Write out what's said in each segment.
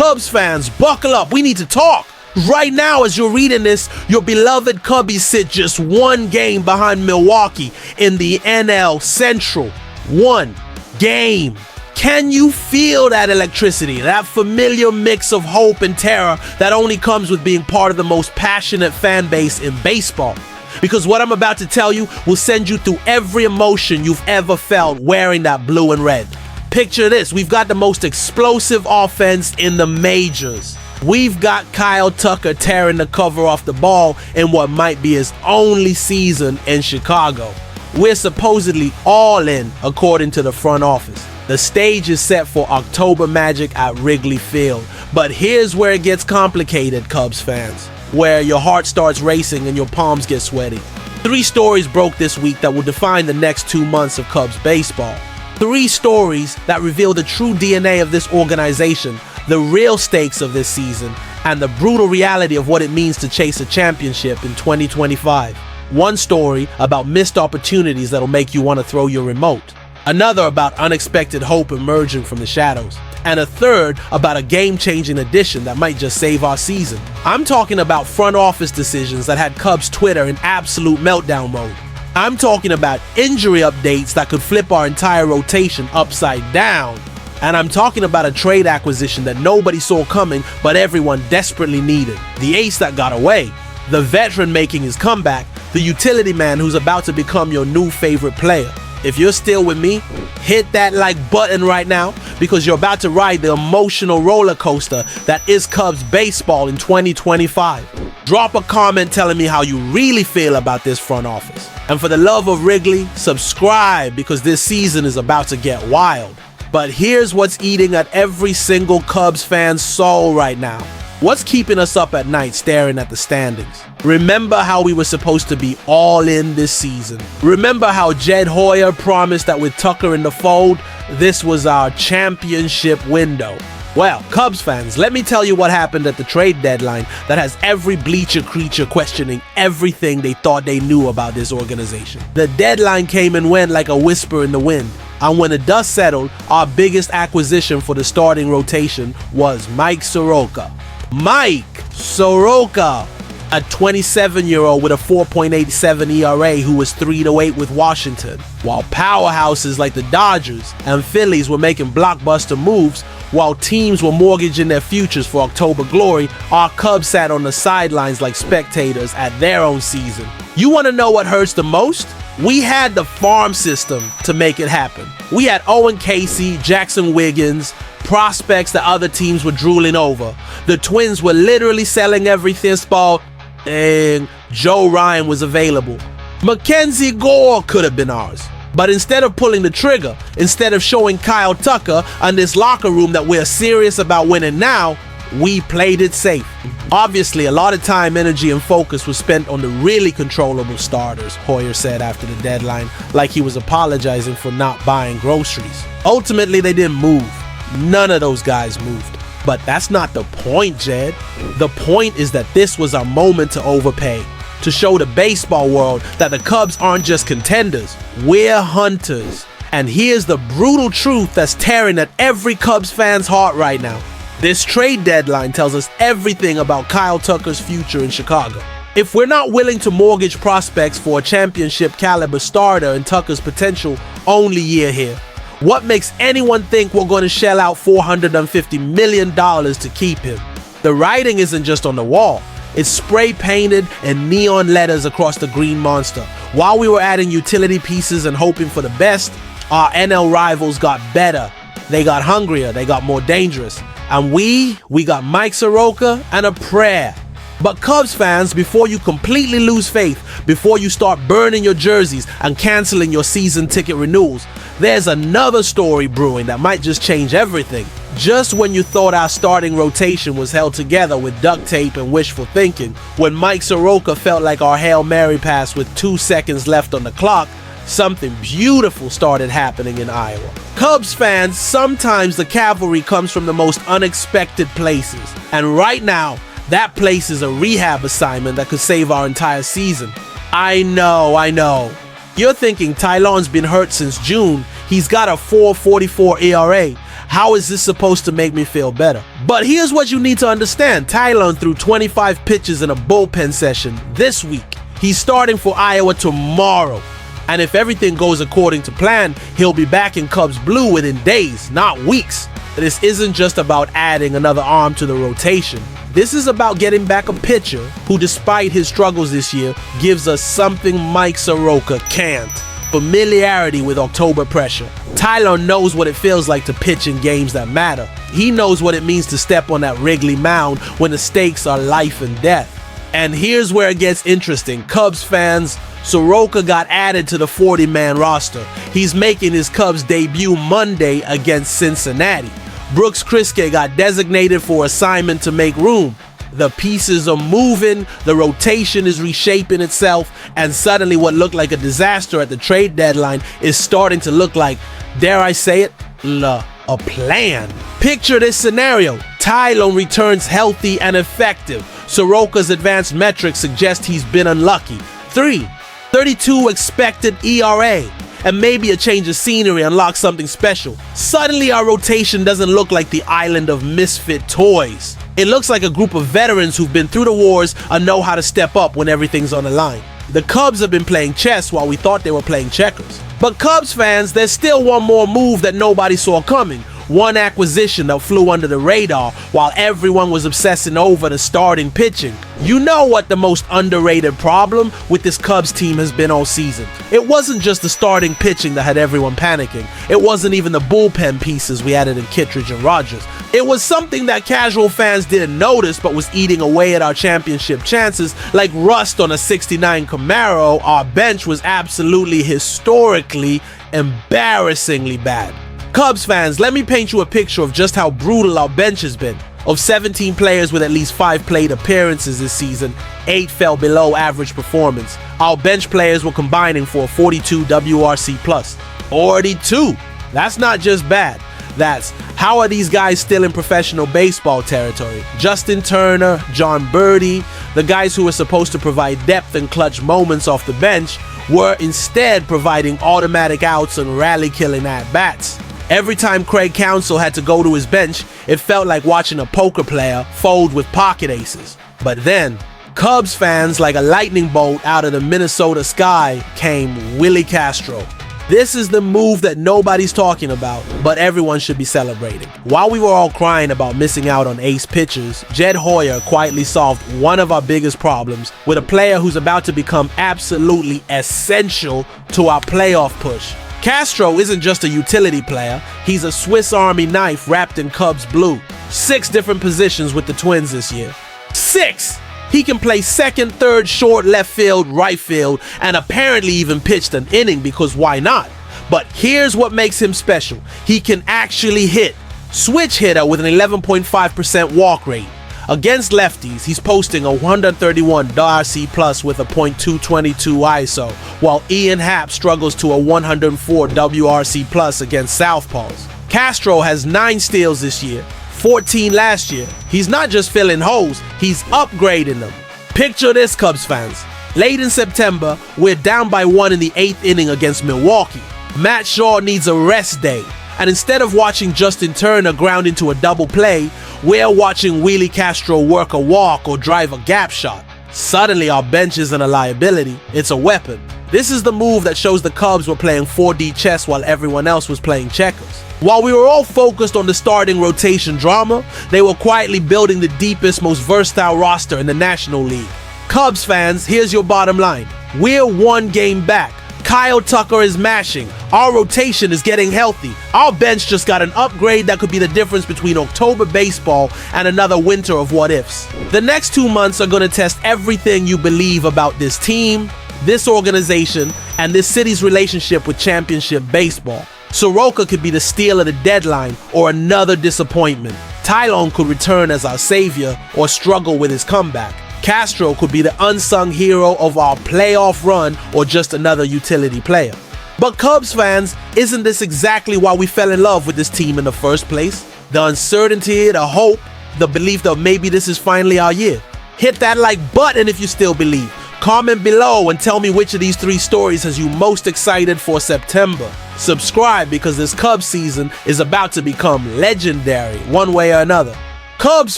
Cubs fans, buckle up. We need to talk. Right now, as you're reading this, your beloved Cubbies sit just one game behind Milwaukee in the NL Central. One game. Can you feel that electricity, that familiar mix of hope and terror that only comes with being part of the most passionate fan base in baseball? Because what I'm about to tell you will send you through every emotion you've ever felt wearing that blue and red. Picture this, we've got the most explosive offense in the majors. We've got Kyle Tucker tearing the cover off the ball in what might be his only season in Chicago. We're supposedly all in, according to the front office. The stage is set for October magic at Wrigley Field. But here's where it gets complicated, Cubs fans, where your heart starts racing and your palms get sweaty. 3 stories broke this week that will define the next 2 months of Cubs baseball. 3 stories that reveal the true DNA of this organization, the real stakes of this season, and the brutal reality of what it means to chase a championship in 2025. One story about missed opportunities that'll make you want to throw your remote. Another about unexpected hope emerging from the shadows. And a third about a game-changing addition that might just save our season. I'm talking about front office decisions that had Cubs Twitter in absolute meltdown mode. I'm talking about injury updates that could flip our entire rotation upside down. And I'm talking about a trade acquisition that nobody saw coming, but everyone desperately needed. The ace that got away. The veteran making his comeback. The utility man who's about to become your new favorite player. If you're still with me, hit that like button right now, because you're about to ride the emotional roller coaster that is Cubs baseball in 2025. Drop a comment telling me how you really feel about this front office. And for the love of Wrigley, subscribe, because this season is about to get wild. But here's what's eating at every single Cubs fan's soul right now. What's keeping us up at night staring at the standings? Remember how we were supposed to be all in this season. Remember how Jed Hoyer promised that with Tucker in the fold, this was our championship window. Well, Cubs fans, let me tell you what happened at the trade deadline that has every bleacher creature questioning everything they thought they knew about this organization. The deadline came and went like a whisper in the wind. And when the dust settled, our biggest acquisition for the starting rotation was Mike Soroka. Mike Soroka, a 27-year-old with a 4.87 ERA who was 3-8 with Washington. While powerhouses like the Dodgers and Phillies were making blockbuster moves, while teams were mortgaging their futures for October glory, our Cubs sat on the sidelines like spectators at their own season. You want to know what hurts the most? We had the farm system to make it happen. We had Owen Casey, Jackson Wiggins, prospects that other teams were drooling over. The Twins were literally selling everything spot, and Joe Ryan was available. Mackenzie Gore could have been ours. But instead of pulling the trigger, instead of showing Kyle Tucker and this locker room that we're serious about winning now, we played it safe. Obviously, a lot of time, energy, and focus was spent on the really controllable starters, Hoyer said after the deadline, like he was apologizing for not buying groceries. Ultimately, they didn't move. None of those guys moved. But that's not the point, Jed. The point is that this was our moment to overpay, to show the baseball world that the Cubs aren't just contenders, we're hunters. And here's the brutal truth that's tearing at every Cubs fan's heart right now. This trade deadline tells us everything about Kyle Tucker's future in Chicago. If we're not willing to mortgage prospects for a championship caliber starter in Tucker's potential only year here, what makes anyone think we're going to shell out $450 million to keep him? The writing isn't just on the wall. It's spray painted in neon letters across the green monster. While we were adding utility pieces and hoping for the best, our NL rivals got better. They got hungrier, they got more dangerous. And we got Mike Soroka and a prayer. But Cubs fans, before you completely lose faith, before you start burning your jerseys and canceling your season ticket renewals, there's another story brewing that might just change everything. Just when you thought our starting rotation was held together with duct tape and wishful thinking, when Mike Soroka felt like our Hail Mary pass with 2 seconds left on the clock, something beautiful started happening in Iowa. Cubs fans, sometimes the cavalry comes from the most unexpected places. And right now, that place is a rehab assignment that could save our entire season. I know. You're thinking Tylon's been hurt since June. He's got a 4.44 ERA. How is this supposed to make me feel better? But here's what you need to understand. Tylon threw 25 pitches in a bullpen session this week. He's starting for Iowa tomorrow. And if everything goes according to plan, he'll be back in Cubs blue within days, not weeks. This isn't just about adding another arm to the rotation. This is about getting back a pitcher who, despite his struggles this year, gives us something Mike Soroka can't. Familiarity with October pressure. Tylon knows what it feels like to pitch in games that matter. He knows what it means to step on that Wrigley mound when the stakes are life and death. And here's where it gets interesting. Cubs fans, Soroka got added to the 40-man roster. He's making his Cubs debut Monday against Cincinnati. Brooks Kriske got designated for assignment to make room. The pieces are moving, the rotation is reshaping itself, and suddenly what looked like a disaster at the trade deadline is starting to look like, dare I say it, a plan. Picture this scenario. Tylon returns healthy and effective. Soroka's advanced metrics suggest he's been unlucky. 3.32 expected ERA. And maybe a change of scenery unlocks something special. Suddenly our rotation doesn't look like the island of misfit toys. It looks like a group of veterans who've been through the wars and know how to step up when everything's on the line. The Cubs have been playing chess while we thought they were playing checkers. But Cubs fans, there's still one more move that nobody saw coming. One acquisition that flew under the radar while everyone was obsessing over the starting pitching. You know what the most underrated problem with this Cubs team has been all season. It wasn't just the starting pitching that had everyone panicking. It wasn't even the bullpen pieces we added in Kittredge and Rogers. It was something that casual fans didn't notice but was eating away at our championship chances, like rust on a '69 Camaro. Our bench was absolutely historically, embarrassingly bad. Cubs fans, let me paint you a picture of just how brutal our bench has been. Of 17 players with at least 5 plate appearances this season, 8 fell below average performance. Our bench players were combining for a 42 WRC+. 42! That's not just bad. That's, how are these guys still in professional baseball territory? Justin Turner, John Birdie, the guys who were supposed to provide depth and clutch moments off the bench, were instead providing automatic outs and rally-killing at-bats. Every time Craig Counsell had to go to his bench, it felt like watching a poker player fold with pocket aces. But then, Cubs fans, like a lightning bolt out of the Minnesota sky, came Willie Castro. This is the move that nobody's talking about, but everyone should be celebrating. While we were all crying about missing out on ace pitchers, Jed Hoyer quietly solved one of our biggest problems with a player who's about to become absolutely essential to our playoff push. Castro isn't just a utility player, he's a Swiss Army knife wrapped in Cubs blue. 6 different positions with the Twins this year. 6! He can play second, third, short, left field, right field, and apparently even pitched an inning because why not? But here's what makes him special. He can actually hit. Switch hitter with an 11.5% walk rate. Against lefties, he's posting a 131 WRC+ with a .222 ISO, while Ian Happ struggles to a 104 WRC+ against southpaws. Castro has 9 steals this year, 14 last year. He's not just filling holes, he's upgrading them. Picture this, Cubs fans. Late in September, we're down by 1 in the 8th inning against Milwaukee. Matt Shaw needs a rest day. And instead of watching Justin Turner ground into a double play, we're watching Willie Castro work a walk or drive a gap shot. Suddenly our bench isn't a liability, it's a weapon. This is the move that shows the Cubs were playing 4D chess while everyone else was playing checkers. While we were all focused on the starting rotation drama, they were quietly building the deepest, most versatile roster in the National League. Cubs fans, here's your bottom line. We're 1 game back. Kyle Tucker is mashing. Our rotation is getting healthy. Our bench just got an upgrade that could be the difference between October baseball and another winter of what-ifs. The next 2 months are going to test everything you believe about this team, this organization, and this city's relationship with championship baseball. Soroka could be the steal of the deadline or another disappointment. Tylon could return as our savior or struggle with his comeback. Castro could be the unsung hero of our playoff run or just another utility player. But Cubs fans, isn't this exactly why we fell in love with this team in the first place? The uncertainty, the hope, the belief that maybe this is finally our year. Hit that like button if you still believe. Comment below and tell me which of these 3 stories has you most excited for September. Subscribe because this Cubs season is about to become legendary one way or another. Cubs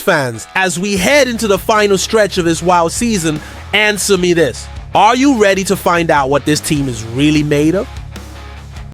fans, as we head into the final stretch of this wild season, answer me this. Are you ready to find out what this team is really made of?